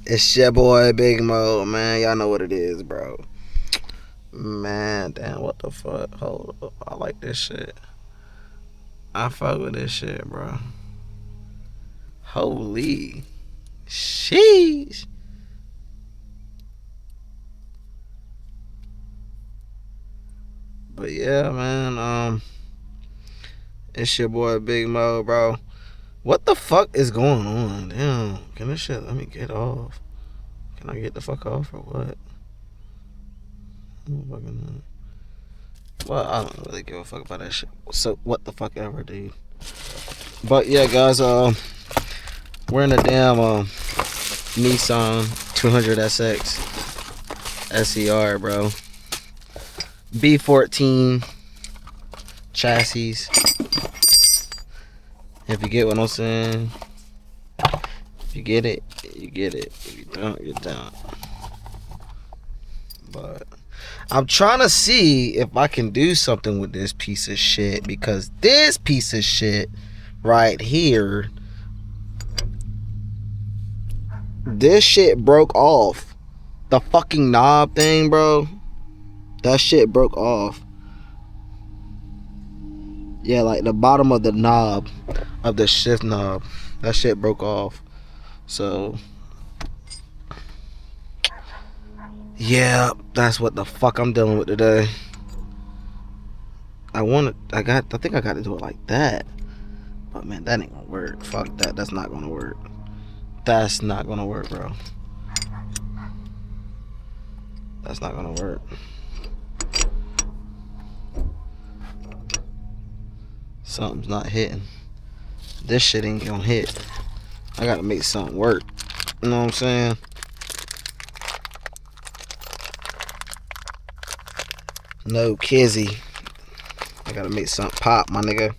It's your boy Big Mo, man. Y'all know what it is, bro. Man, damn, what the fuck? Hold up. I like this shit. I fuck with this shit, bro. Holy. Sheesh. But yeah, man, it's your boy Big Mo, bro. What the fuck is going on? Damn. Can this shit let me get off? Can I get the fuck off or what? Well, I don't really give a fuck about that shit. So what the fuck ever, dude. But yeah, guys, we're in a damn Nissan 200SX SER, bro. B14 chassis. If you get what I'm saying, if you get it, you get it. If you don't, you don't. But I'm trying to see if I can do something with this piece of shit, because this piece of shit right here, this shit broke off. The fucking knob thing, bro. That shit broke off. Yeah, like the bottom of the knob, of the shift knob, that shit broke off. So yeah, that's what the fuck I'm dealing with today. I think I got to do it like that. But man, that ain't gonna work. Fuck that. That's not gonna work. That's not gonna work, bro. That's not gonna work. Something's not hitting. This shit ain't gonna hit. I gotta make something work. You know what I'm saying? No kizzy. I gotta make something pop, my nigga.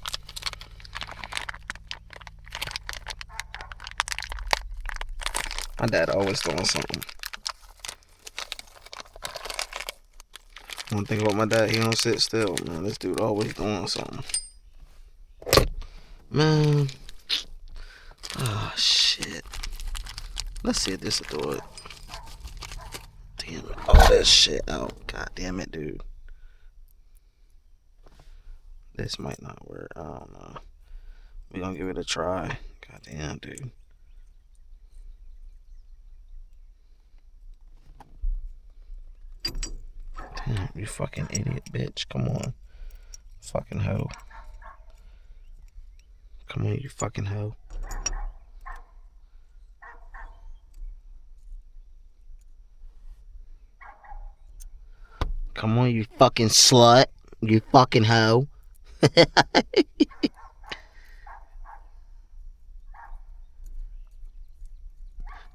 My dad always doing something. One thing about my dad, he don't sit still, man. This dude always doing something. Man. Ah, shit. Let's see if this will do it. Damn it. Oh, this shit. Oh, god damn it, dude. This might not work. I don't know. We gonna give it a try. God damn, dude. Damn, you fucking idiot, bitch. Come on. Fucking hoe. Come on, you fucking hoe. Come on, you fucking slut. You fucking hoe.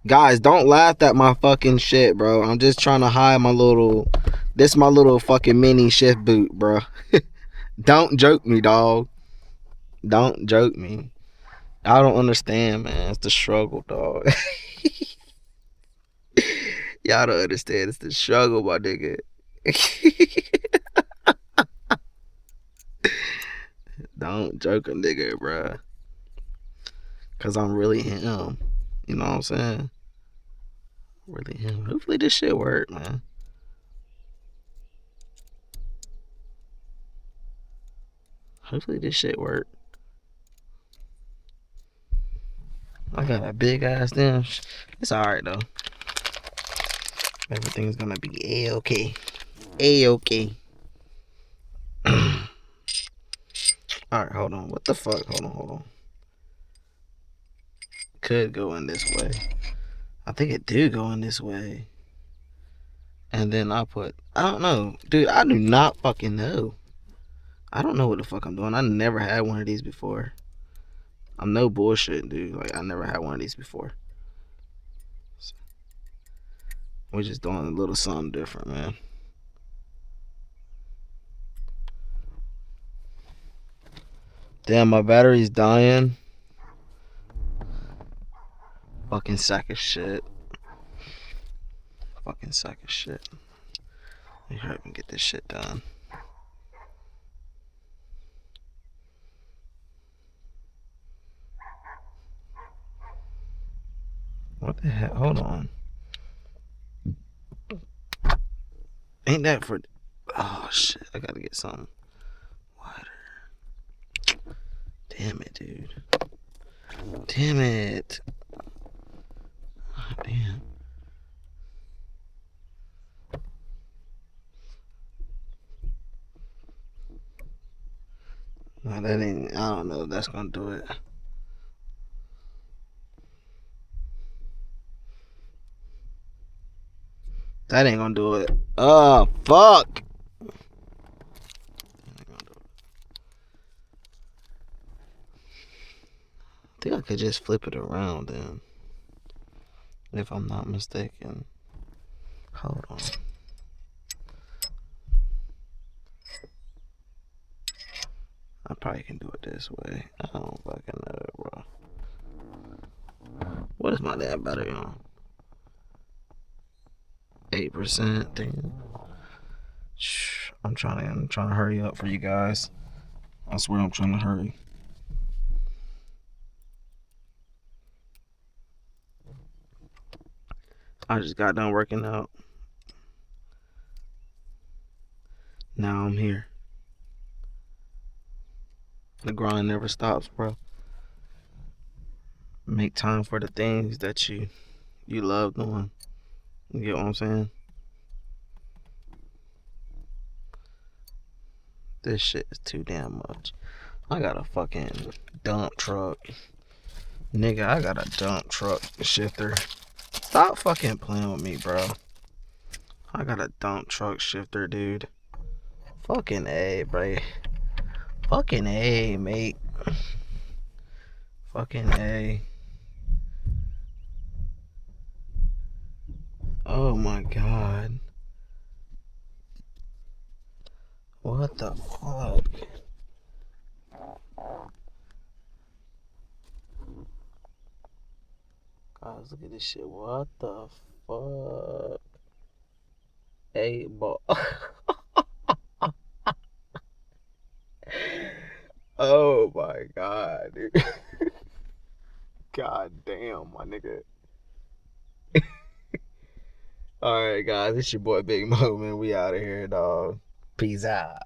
Guys, don't laugh at my fucking shit, bro. I'm just trying to hide my little... This my little fucking mini shift boot, bro. Don't joke me, dog. Don't joke me. I don't understand, man. It's the struggle, dog. Y'all don't understand. It's the struggle, my nigga. Don't joke a nigga, bro. Cause I'm really him. You know what I'm saying? Really him. Hopefully this shit work, man. Hopefully this shit work. I got a big ass damn. It's alright though. Everything's gonna be A-okay. A-okay. Alright, hold on. What the fuck? Hold on. Could go in this way. I think it do go in this way. And then I don't know. Dude, I do not fucking know. I don't know what the fuck I'm doing. I never had one of these before. I'm no bullshit, dude. Like, I never had one of these before. So, we're just doing a little something different, man. Damn, my battery's dying. Fucking sack of shit. Fucking sack of shit. Let me hurry up and get this shit done. What the hell? Hold on. Ain't that for? Oh shit! I gotta get some water. Damn it, dude. Damn it. Oh, damn. No, that ain't. I don't know if that's gonna do it. That ain't gonna do it. Oh fuck! I think I could just flip it around then, if I'm not mistaken. Hold on. I probably can do it this way. I don't fucking know, bro. What is my damn battery on? 8%. Damn. I'm trying to hurry up for you guys. I swear I'm trying to hurry. I just got done working out. Now I'm here. The grind never stops, bro. Make time for the things that you love doing. You get what I'm saying? This shit is too damn much. I got a fucking dump truck. Nigga, I got a dump truck shifter. Stop fucking playing with me, bro. I got a dump truck shifter, dude. Fucking A, bro. Fucking A, mate. Fucking A. Oh my god. What the fuck? Guys, look at this shit. What the fuck? A ball. Oh my god, dude. God damn, my nigga. Alright, guys, it's your boy Big Mo, man. We out of here, dog. Peace out.